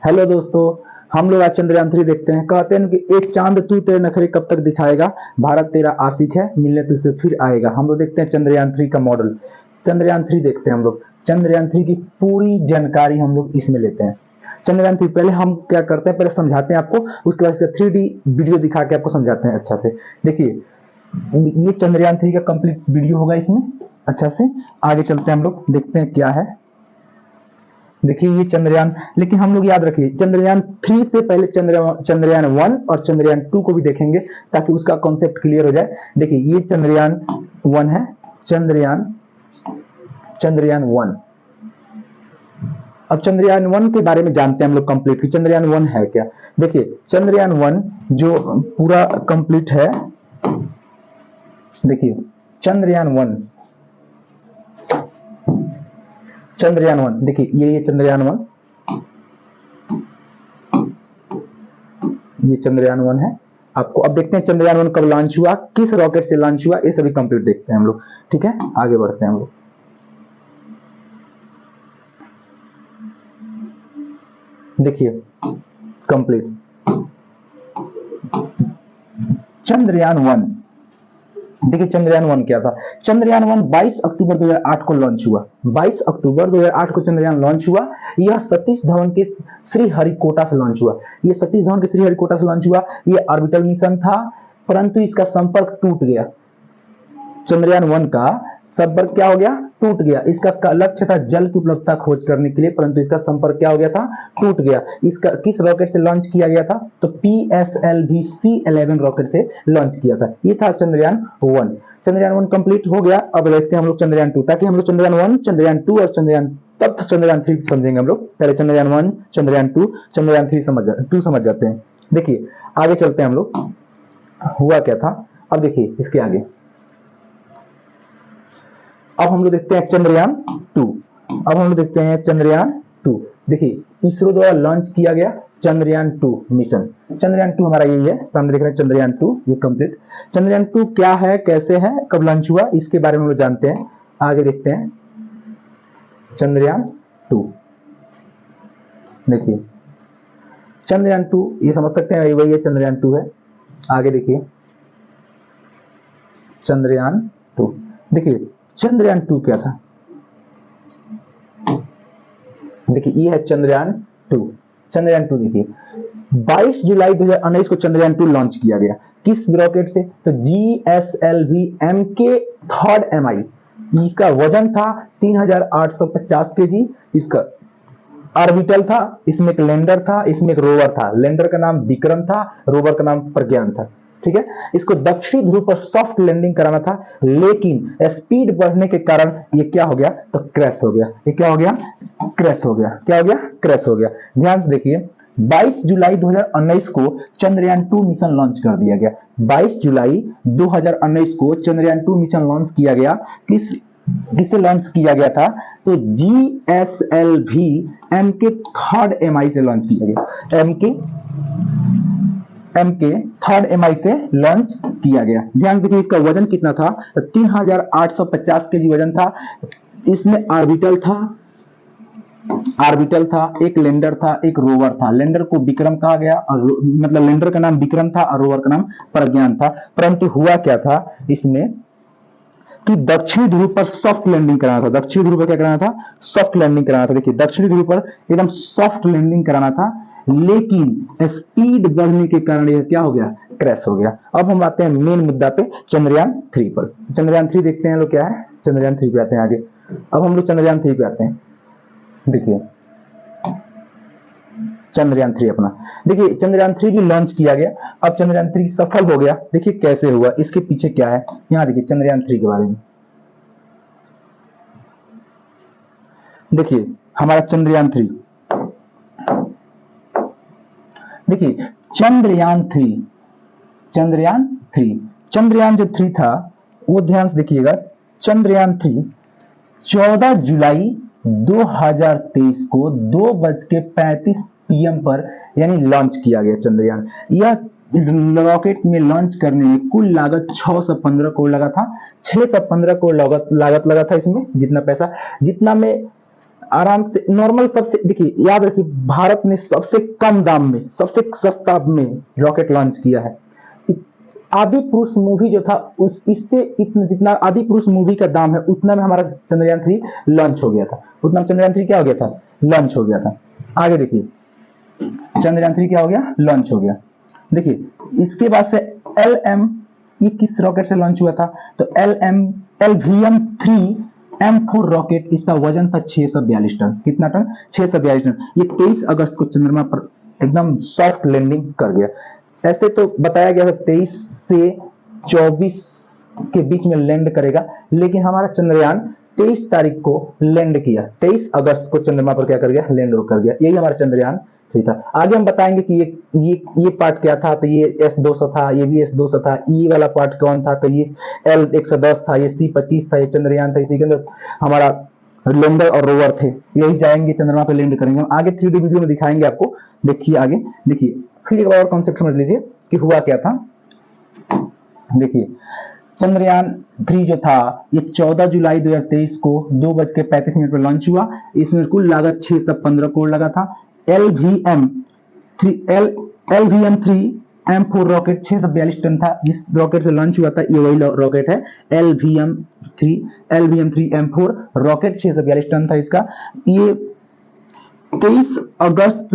Hello दोस्तों। हम लोग आज चंद्रयान 3 देखते हैं। कहते हैं कि एक चांद तू तेरे नखरे कब तक दिखाएगा, भारत तेरा आशिक है, मिलने तुझसे फिर आएगा। हम लोग देखते हैं चंद्रयान 3 का मॉडल। चंद्रयान 3 देखते हैं हम लोग। चंद्रयान 3 की पूरी जानकारी हम लोग इसमें लेते हैं। चंद्रयान 3 पहले हम क्या करते हैं, पहले समझाते हैं आपको, उसके बाद इसका 3D वीडियो दिखा के आपको समझाते हैं अच्छा से। देखिए, ये चंद्रयान 3 का कंप्लीट वीडियो होगा इसमें अच्छा से। आगे चलते हैं हम लोग, देखते हैं क्या है। देखिए ये चंद्रयान, लेकिन हम लोग याद रखिए चंद्रयान 3 से पहले चंद्रयान 1 और चंद्रयान 2 को भी देखेंगे ताकि उसका कॉन्सेप्ट क्लियर हो जाए। देखिए ये चंद्रयान 1 है। चंद्रयान चंद्रयान 1। अब चंद्रयान 1 के बारे में जानते हैं हम लोग कंप्लीट कि चंद्रयान 1 है क्या। देखिए चंद्रयान 1 जो पूरा कंप्लीट है। देखिए चंद्रयान 1 चंद्रयान 1 देखिए ये चंद्रयान 1, ये चंद्रयान 1 है। आपको अब देखते हैं चंद्रयान 1 कब लॉन्च हुआ, किस रॉकेट से लॉन्च हुआ, ये सभी कंप्लीट देखते हैं हम लोग। ठीक है, आगे बढ़ते हैं हम लोग। देखिए कंप्लीट चंद्रयान 1। देखिए चंद्रयान 1 क्या था। चंद्रयान 1 22 अक्टूबर 2008 को लॉन्च हुआ। 22 अक्टूबर 2008 को चंद्रयान लॉन्च हुआ। यह सतीश धवन के श्रीहरिकोटा से लॉन्च हुआ। ये सतीश धवन के श्रीहरिकोटा से लॉन्च हुआ। ये ऑर्बिटल मिशन था, परंतु इसका संपर्क टूट गया। चंद्रयान 1 का संपर्क क्या हो गया, टूट गया। इसका लक्ष्य था जल की उपलब्धता खोज करने के लिए, परंतु इसका संपर्क क्या हो गया था, टूट गया। इसका किस रॉकेट से लॉन्च किया गया था, तो PSLV C11 रॉकेट से लॉन्च किया था। ये था चंद्रयान 1। चंद्रयान 1 कंप्लीट हो गया। अब देखते हैं हम लोग चंद्रयान 2, ताकि हम लोग चंद्रयान 1, चंद्रयान 2 और चंद्रयान 3 समझेंगे हम लोग। पहले चंद्रयान 1, चंद्रयान 2, चंद्रयान 3 समझ जाते हैं। देखिए आगे चलते हैं हम लोग, हुआ क्या था। अब देखिए इसके आगे, अब हम लोग देखते हैं चंद्रयान 2। अब हम लोग देखते हैं चंद्रयान 2। देखिए इसरो द्वारा लॉन्च किया गया चंद्रयान 2 मिशन। चंद्रयान 2 हमारा यही है, सामने देख रहे हैं चंद्रयान 2, ये कंप्लीट। चंद्रयान 2 क्या है, कैसे है, कब लॉन्च हुआ, इसके बारे में हम लोग जानते हैं। आगे देखते हैं चंद्रयान 2। देखिए चंद्रयान 2 ये समझ सकते हैं, वही है चंद्रयान 2 है। आगे देखिए चंद्रयान 2। देखिए चंद्रयान 2 क्या था। देखिए ये है चंद्रयान 2। चंद्रयान 2 देखिए 22 जुलाई 2019 को चंद्रयान 2 लॉन्च किया गया। किस रॉकेट से, तो GSLV MK3 MI। इसका वजन था 3850 kg। इसका ऑर्बिटल था, इसमें एक लैंडर था, इसमें एक रोवर था। लैंडर का नाम विक्रम था, रोवर का नाम प्रज्ञान था। ठीक है, इसको दक्षिणी ध्रुव पर सॉफ्ट लैंडिंग कराना था, लेकिन स्पीड बढ़ने के कारण ये क्या हो गया, तो क्रैश हो गया। ये क्या हो गया, क्रैश हो गया। क्या हो गया, क्रैश हो गया। ध्यान से देखिए 22 जुलाई 2019 को चंद्रयान 2 मिशन लॉन्च कर दिया गया। 22 जुलाई 2019 को चंद्रयान 2 मिशन लॉन्च किया गया। किससे लॉन्च किया गया था, तो GSLV MK3 MI से लॉन्च किया गया। MK3 MI से लॉन्च किया गया। ध्यान देखिए इसका वजन कितना था, 3850 kg वजन था। इसमें ऑर्बिटल था, एक लैंडर था, एक रोवर था। लैंडर को विक्रम कहा गया, और मतलब लैंडर का नाम विक्रम था और रोवर का नाम प्रज्ञान था। परंतु हुआ क्या था इसमें कि दक्षिणी ध्रुव पर सॉफ्ट लैंडिंग कराना था। दक्षिणी ध्रुव पर क्या कराना था, सॉफ्ट लैंडिंग कराना था। देखिए दक्षिणी ध्रुव पर एकदम सॉफ्ट लैंडिंग कराना था, लेकिन स्पीड बढ़ने के कारण यह क्या हो गया, क्रैश हो गया। अब हम आते हैं मेन मुद्दा पे, चंद्रयान 3 पर। चंद्रयान 3 देखते हैं लोग क्या है। चंद्रयान 3 पे आते हैं आगे। अब हम लोग चंद्रयान 3 पे आते हैं। देखिए चंद्रयान 3 अपना, देखिए चंद्रयान 3 भी लॉन्च किया गया। अब चंद्रयान 3 सफल हो गया। देखिए कैसे हुआ, इसके पीछे क्या है, यहां देखिए चंद्रयान 3 के बारे में। देखिए हमारा चंद्रयान 3, देखिए चंद्रयान 3 चंद्रयान जो 3 था वो ध्यान से देखिएगा। चंद्रयान 3 14 जुलाई 2023 को 2:35 PM पर यानी लॉन्च किया गया चंद्रयान। यह रॉकेट में लॉन्च करने में कुल लागत 615 करोड़ लगा था। 615 करोड़ लागत लगा था इसमें। जितना पैसा, जितना में आराम से नॉर्मल, सबसे देखिए याद रखिए, भारत ने सबसे कम दाम में, सबसे सस्ता में रॉकेट लॉन्च किया है। आदि पुरुष मूवी जो था उस इससे इतना, जितना आदि पुरुष मूवी का दाम है उतना में हमारा चंद्रयान 3 लॉन्च हो गया था, उतना में चंद्रयान 3 क्या हो गया था, लॉन्च हो गया था। आगे देखिए चंद्रयान 3 क्या हो गया, लॉन्च हो गया। देखिए इसके बाद से LM, ये किस रॉकेट से लॉन्च हुआ था, तो LVM-3M4 रॉकेट, इसका वजन था 642 टन। कितना टन, 642 टन। ये 23 अगस्त को चंद्रमा पर एकदम सॉफ्ट लैंडिंग कर गया। ऐसे तो बताया गया था 23 से 24 के बीच में लैंड करेगा, लेकिन हमारा चंद्रयान 23 तारीख को लैंड किया, 23 अगस्त को चंद्रमा पर क्या कर गया, लैंड कर गया। यही हमारा चंद्रयान 3 था। आगे हम बताएंगे कि ये पार्ट क्या था, तो ये S200 था, ये भी S200 था। ये वाला पार्ट कौन था, तो ये L110 था, ये C25 था, ये चंद्रयान था। इसी के अंदर हमारा लैंडर और रोवर थे। यही जाएंगे चंद्रमा पे लैंड करेंगे। हम आगे 3D वीडियो में दिखाएंगे आपको। देखिए आगे देखिए, फिर एक और कॉन्सेप्ट समझ लीजिए कि हुआ क्या था। देखिए चंद्रयान 3 जो था ये 14 जुलाई 2023 को 2:35 पर लॉन्च हुआ। इसमें कुल लागत 615 करोड़ लगा था। LVM-3M4 रॉकेट 642 टन था, जिस रॉकेट से लॉन्च हुआ था ये वही रॉकेट है। LVM-3M4 रॉकेट 642 टन था इसका। ये 23 अगस्त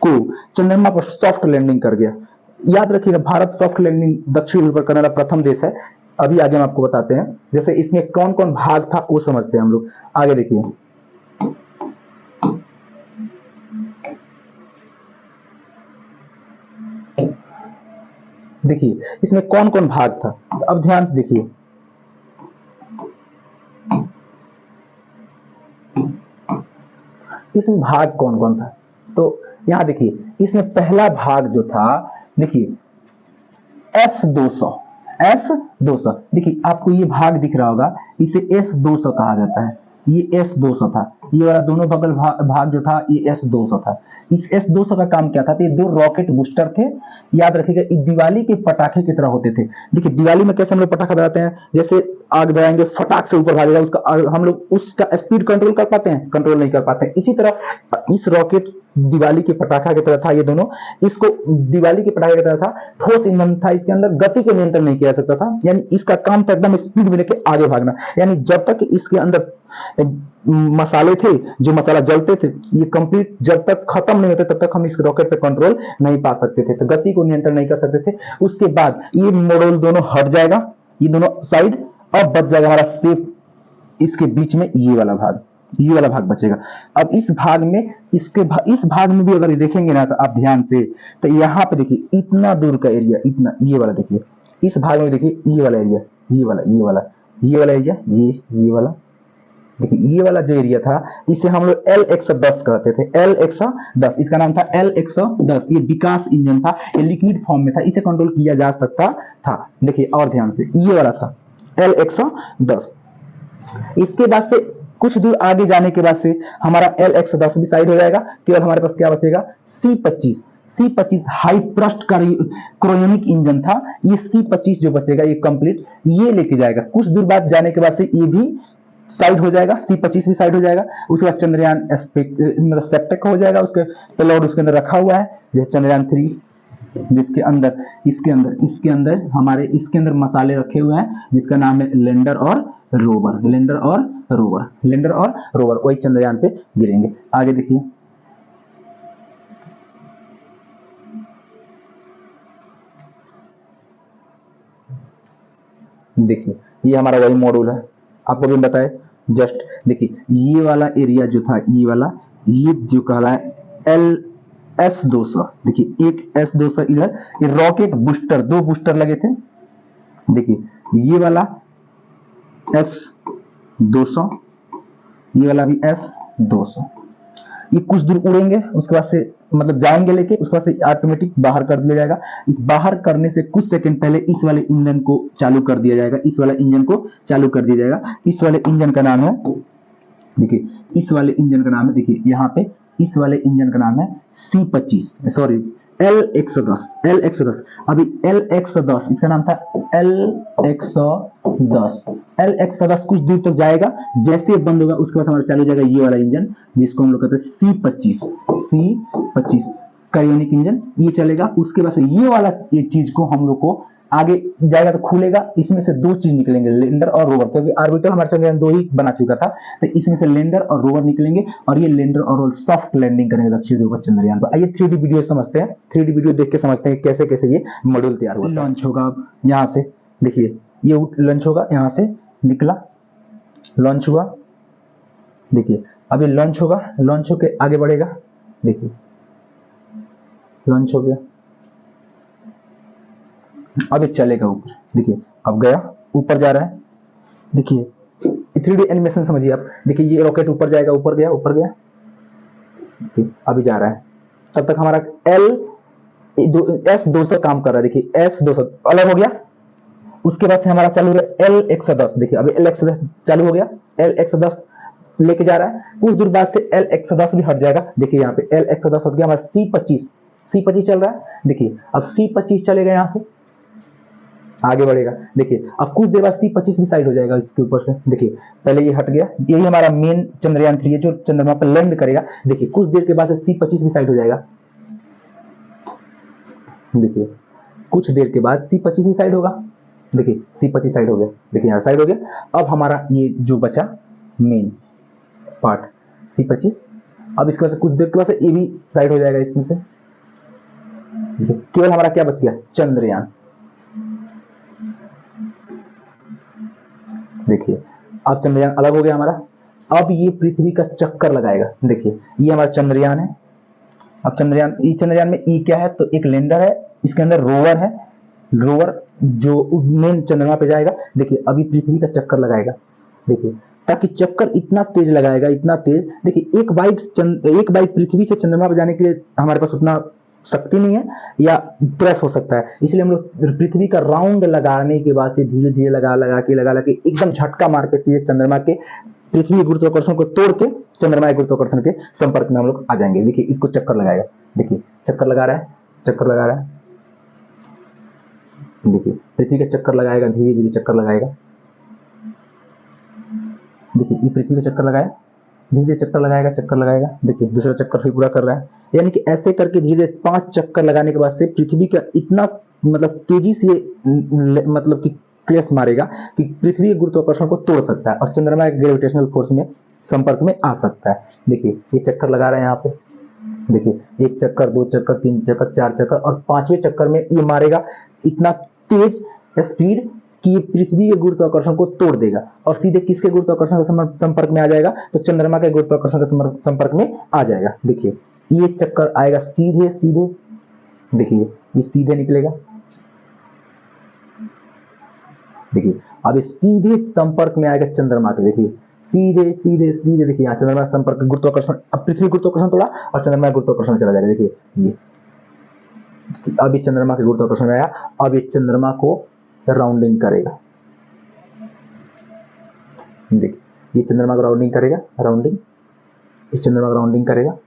को चंद्रमा पर सॉफ्ट लैंडिंग कर गया। याद रखिएगा, भारत सॉफ्ट लैंडिंग दक्षिण ध्रुव पर करने वाला प्रथम देश है। अभी आगे हम आपको बताते हैं, जैसे इसमें कौन कौन भाग था वो समझते हैं हम लोग। आगे देखिए देखिए इसमें कौन कौन भाग था, तो अब ध्यान से देखिए। इसमें भाग कौन कौन था, तो यहां देखिए इसमें पहला भाग जो था, देखिए S200 देखिए आपको ये भाग दिख रहा होगा, इसे S200 कहा जाता है। ये S200 था, ये वाला दोनों बगल भाग जो था ये S200 था। इस S200 का काम क्या था, तो ये 2 रॉकेट बूस्टर थे। याद रखिएगा, ये दिवाली के पटाखे की तरह होते थे। देखिए दिवाली में कैसे हम लोग पटाखा दबाते हैं, जैसे आग दबाएंगे फटाक से ऊपर भागेगा, उसका हम लोग उसका स्पीड कंट्रोल कर पाते हैं, कंट्रोल नहीं कर पाते हैं। इसी तरह इस रॉकेट दिवाली के पटाखा की तरह था। ये दोनों, इसको दिवाली के पटाखे की तरह था, ठोस ईंधन था इसके अंदर, गति को नियंत्रण नहीं किया जा सकता था। यानी इसका काम था एकदम स्पीड में लेके आगे भागना। यानी जब तक इसके अंदर मसाले थे, जो मसाला जलते थे, ये कंप्लीट जब तक खत्म नहीं होते तब तक हम इस रॉकेट पे कंट्रोल नहीं पा सकते थे, तो गति को नियंत्रण नहीं कर सकते थे। उसके बाद ये मॉड्यूल दोनों हट जाएगा, ये दोनों साइड, अब बच जाएगा हमारा सिर्फ इसके बीच में ये वाला भाग, ये वाला भाग बचेगा। अब इस भाग में इस भाग में भी अगर देखेंगे ना, तो आप ध्यान से, तो यहाँ पे देखिए इतना दूर का एरिया, इतना, ये वाला देखिए, इस भाग में देखिए ये वाला एरिया, ये वाला एरिया, ये वाला देखिए, ये वाला जो एरिया था इसे हम लोग L110 कहते थे। L110, इसका नाम था L110। ये विकास इंजन था, ये लिक्विड फॉर्म में था, इसे कंट्रोल किया जा सकता था। देखिए और ध्यान से, ये वाला था L110। इसके बाद से कुछ दूर आगे जाने के बाद से हमारा L110 भी साइड हो जाएगा। केवल हमारे पास क्या बचेगा, C25 high thrust cryonic engine था। ये C25 जो बचेगा ये कंप्लीट ये लेके जाएगा। कुछ दूर बाद जाने के बाद से ये भी साइड हो जाएगा, C25 भी साइड हो जाएगा। उसके बाद चंद्रयान मतलब सेप्टेक हो जाएगा, उसके पेलोड उसके अंदर रखा हुआ है, जैसे चंद्रयान 3, जिसके अंदर इसके अंदर मसाले रखे हुए हैं, जिसका नाम है लैंडर और रोवर। वही चंद्रयान पे गिरेंगे। आगे देखिए, ये हमारा वही मॉड्यूल है, आपको भी बताए जस्ट। देखिए ये वाला एरिया जो था, ये जो कहला है S200। देखिए एक S200 इधर, ये रॉकेट बूस्टर, 2 बूस्टर लगे थे। देखिए ये वाला S200, ये वाला भी S200। ये कुछ दूर उड़ेंगे, उसके बाद से मतलब जाएंगे लेके, उसके बाद से ऑटोमेटिक बाहर कर दिया जाएगा। इस बाहर करने से कुछ सेकंड पहले इस वाले इंजन को चालू कर दिया जाएगा। इस वाले इंजन का नाम है, देखिए इस वाले इंजन का नाम है, देखिए यहाँ पे इस वाले इंजन का नाम है C25, सॉरी L110, L110, अभी L110 इसका नाम था L110, L110 कुछ दूर तक जाएगा, जैसे बंद होगा उसके बाद हमारा चालू हो जाएगा ये वाला इंजन जिसको हम लोग कहते हैं C25 क्रायोनिक इंजन, ये चलेगा। उसके बाद से ये वाला ये चीज को हम लोग को आगे जाएगा तो खुलेगा, इसमें से दो चीज निकलेंगे, लैंडर और रोवर, क्योंकि ऑर्बिटर हमारे चंद्रयान 2 ही बना चुका था, तो इसमें से लैंडर और रोवर निकलेंगे और ये लैंडर और रोवर सॉफ्ट लैंडिंग करेंगे दक्षिण ध्रुव पर चंद्रयान पर। आइए 3D वीडियो समझते हैं, 3D वीडियो देख के समझते हैं कैसे कैसे ये मॉड्यूल तैयार हुआ। लॉन्च होगा यहाँ से, देखिए ये लॉन्च होगा, यहाँ से निकला, लॉन्च हुआ, देखिए अभी लॉन्च होगा, लॉन्च होके आगे बढ़ेगा, देखिए लॉन्च हो गया, अब ये चलेगा ऊपर, देखिए अब गया ऊपर जा रहा है, देखिए 3D एनिमेशन समझिए आप, देखिए ये रॉकेट ऊपर जाएगा, ऊपर गया, ऊपर गया, अभी जा रहा है, तब तक हमारा S200 काम कर रहा है, देखिए S200 अलग हो गया, उसके बाद से हमारा चालू हो गया L110, देखिए अभी L110 चालू हो गया, L110 लेके जा रहा है, कुछ दूर बाद से L110 भी हट जाएगा, देखिए यहाँ पे L110 हट गया, हमारा C25 चल रहा है, देखिए अब C25 चलेगा, यहाँ से आगे बढ़ेगा, देखिए अब कुछ देर बाद C25 भी साइड हो जाएगा इसके ऊपर से, देखिए पहले ये हट गया, यही हमारा मेन चंद्रयान 3 है जो चंद्रमा पर लैंड करेगा, देखिए कुछ देर के बाद से C25 भी साइड हो जाएगा, देखिए कुछ देर के बाद C25 भी साइड होगा, देखिए C25 साइड हो गया, देखिए यहाँ साइड हो गया, अब हमारा ये जो बचा मेन पार्ट C25, अब इसके बाद से कुछ देर के बाद से ये भी साइड हो जाएगा इसमें से, केवल हमारा क्या बच गया, चंद्रयान, देखिए अब चंद्रयान अलग हो गया हमारा, अब ये पृथ्वी का चक्कर लगाएगा, देखिए ये हमारा चंद्रयान है, अब चंद्रयान में ई क्या है, तो एक लैंडर है, इसके अंदर रोवर है, रोवर जो मेन चंद्रमा पे जाएगा, देखिए अभी पृथ्वी का चक्कर लगाएगा, देखिए ताकि चक्कर इतना तेज लगाएगा, इतना तेज, देखिए एक बाइक पृथ्वी से चंद्रमा पे जाने के लिए हमारे पास उतना शक्ति नहीं है या प्रेस हो सकता है, इसलिए हम लोग पृथ्वी का राउंड लगाने के बाद से धीरे धीरे लगा के एकदम झटका मार के सीधे चंद्रमा के पृथ्वी के गुरुत्वाकर्षण को तोड़ के चंद्रमा के गुरुत्वाकर्षण के संपर्क में हम लोग आ जाएंगे, देखिए इसको चक्कर लगाएगा, देखिए चक्कर लगा रहा है, देखिए पृथ्वी का चक्कर लगाएगा, धीरे धीरे चक्कर लगाएगा, देखिए ये पृथ्वी का चक्कर लगाया, धीरे धीरे चक्कर लगाएगा, देखिए दूसरा चक्कर फिर पूरा कर रहा है, यानी कि ऐसे करके धीरे धीरे 5 चक्कर लगाने के बाद से पृथ्वी का इतना मतलब तेजी से मतलब कि क्रैश मारेगा कि पृथ्वी के गुरुत्वाकर्षण को तोड़ सकता है और चंद्रमा के ग्रेविटेशनल फोर्स में संपर्क में आ सकता है, देखिए ये चक्कर लगा रहा है यहाँ पे, देखिए 1 चक्कर, 2 चक्कर, 3 चक्कर, 4 चक्कर और 5वें चक्कर में ये मारेगा इतना तेज स्पीड कि ये पृथ्वी के गुरुत्वाकर्षण को तोड़ देगा और सीधे किसके गुरुत्वाकर्षण के संपर्क में आ जाएगा, तो चंद्रमा के गुरुत्वाकर्षण के संपर्क में आ जाएगा, देखिए ये चक्कर आएगा सीधे, देखिए ये सीधे निकलेगा, देखिए अब ये सीधे संपर्क में आएगा चंद्रमा के, देखिए सीधे, देखिए यहाँ चंद्रमा संपर्क गुरुत्वाकर्षण, अब पृथ्वी गुरुत्वाकर्षण तोड़ा और चंद्रमा गुरुत्वाकर्षण चला जाएगा, देखिए ये अभी चंद्रमा के गुरुत्वाकर्षण में आया, अब ये चंद्रमा को राउंडिंग करेगा, देखिए ये चंद्रमा को राउंडिंग करेगा, इस चंद्रमा को राउंडिंग करेगा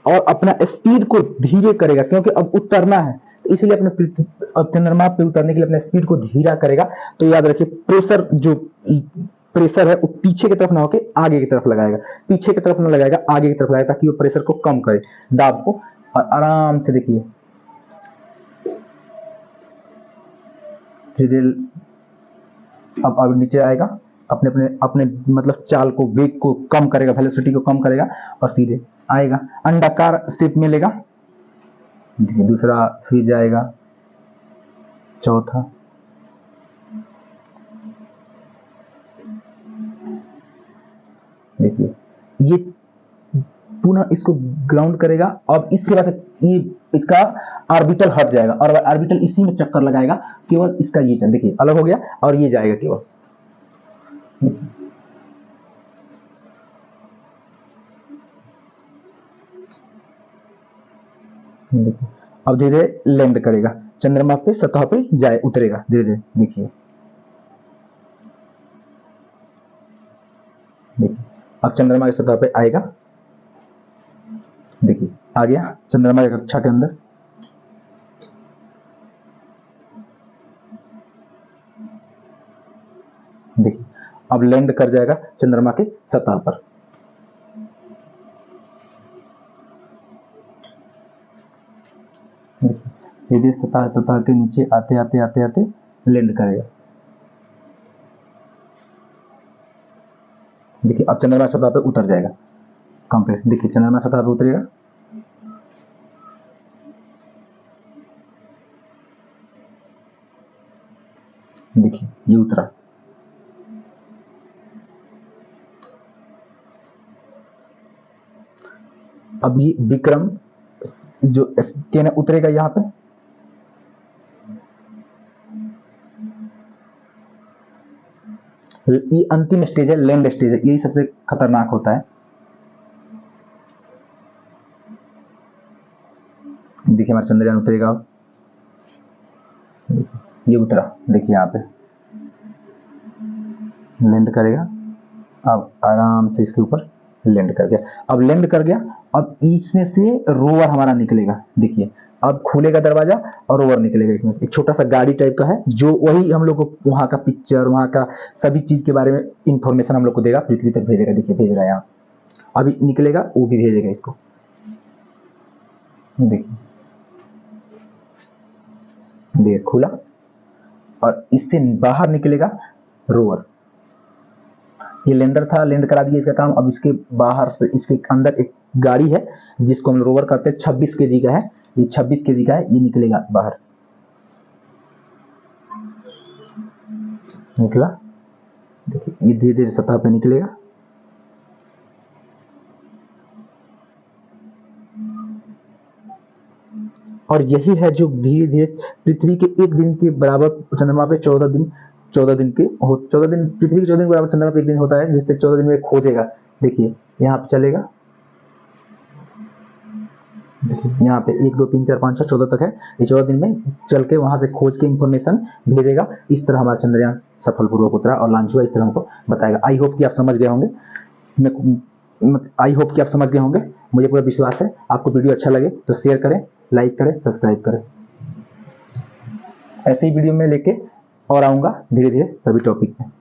और अपना स्पीड को धीरे करेगा, क्योंकि अब उतरना है, तो इसलिए अपने चंद्रमा पे उतरने के लिए अपने स्पीड को धीरा करेगा, तो याद रखिए प्रेशर है वो पीछे की तरफ ना होके आगे की तरफ लगाएगा, पीछे की तरफ ना लगाएगा, आगे की तरफ लगाएगा, ताकि वो प्रेशर को कम करे, दाब को, और आराम से देखिए धीरे अब नीचे आएगा, अपने मतलब चाल को, वेग को कम करेगा, वेलोसिटी को कम करेगा और सीधे आएगा, अंडाकार शेप में लेगा, देखिए दूसरा फिर जाएगा, चौथा, देखिए ये पुनः इसको ग्राउंड करेगा, अब इसके बाद ये इसका ऑर्बिटल हट जाएगा और ऑर्बिटल इसी में चक्कर लगाएगा, केवल इसका ये चल, देखिए अलग हो गया और ये जाएगा केवल, देखिए अब धीरे धीरे लैंड करेगा चंद्रमा पे, सतह पे जाए उतरेगा धीरे धीरे, देखिए अब चंद्रमा की सतह पे आएगा, देखिए आ गया चंद्रमा की कक्षा के अंदर, अब लैंड कर जाएगा चंद्रमा के सतह पर। यदि सतह के नीचे आते आते आते आते लैंड करेगा। देखिए अब चंद्रमा सतह पे उतर जाएगा कंप्लीट। देखिए चंद्रमा सतह पे उतरेगा, देखिए ये उतरा। अब ये विक्रम जो इसके ना उतरेगा यहाँ पे, ये अंतिम स्टेज है, लैंड स्टेज है, यही सबसे खतरनाक होता है। देखिए हमारा चंद्रयान उतरेगा, अब ये उतरा, देखिए यहाँ पे लैंड करेगा। अब आराम से इसके ऊपर लैंड कर गया। अब लैंड कर गया, अब इसमें से रोवर हमारा निकलेगा। देखिए अब खुलेगा दरवाजा और रोवर निकलेगा। इसमें से एक छोटा सा गाड़ी टाइप का है, जो वही हम लोग को वहाँ का पिक्चर, वहाँ का सभी चीज के बारे में इंफॉर्मेशन हम लोग को देगा, पृथ्वी तक भेजेगा। देखिए भेज रहा है यहाँ, अभी निकलेगा, वो भी भेजेगा इसको। देखिए खुला और इससे बाहर निकलेगा रोवर। ये लैंडर था, लैंड करा दिया इसका काम। अब इसके बाहर से इसके अंदर एक गाड़ी है जिसको हम रोवर करते हैं, 26 केजी का है, ये 26 केजी का है। ये निकलेगा बाहर, निकला। देखिए ये धीरे धीरे सतह पे निकलेगा। और यही है जो धीरे धीरे पृथ्वी के एक दिन के बराबर चंद्रमा पे 14 दिन के 14 दिन पृथ्वी के 14 दिन के बराबर चंद्रमा पे एक दिन होता है, जिससे 14 दिन में खोजेगा। देखिए यहाँ पे चलेगा, देखिए यहाँ पे 1 2 3 4 5 6 14 तक है। ये 14 दिन में चल के वहां से खोज के इंफॉर्मेशन भेजेगा। इस तरह हमारा चंद्रयान सफलपूर्वक उतरा और लॉन्च हुआ। इस तरह हमको बताएगा। आई होप कि आप समझ गए होंगे। मुझे पूरा विश्वास है। आपको वीडियो अच्छा लगे तो शेयर करें, लाइक करें, सब्सक्राइब करें। ऐसे ही वीडियो में लेके और आऊंगा धीरे धीरे सभी टॉपिक में।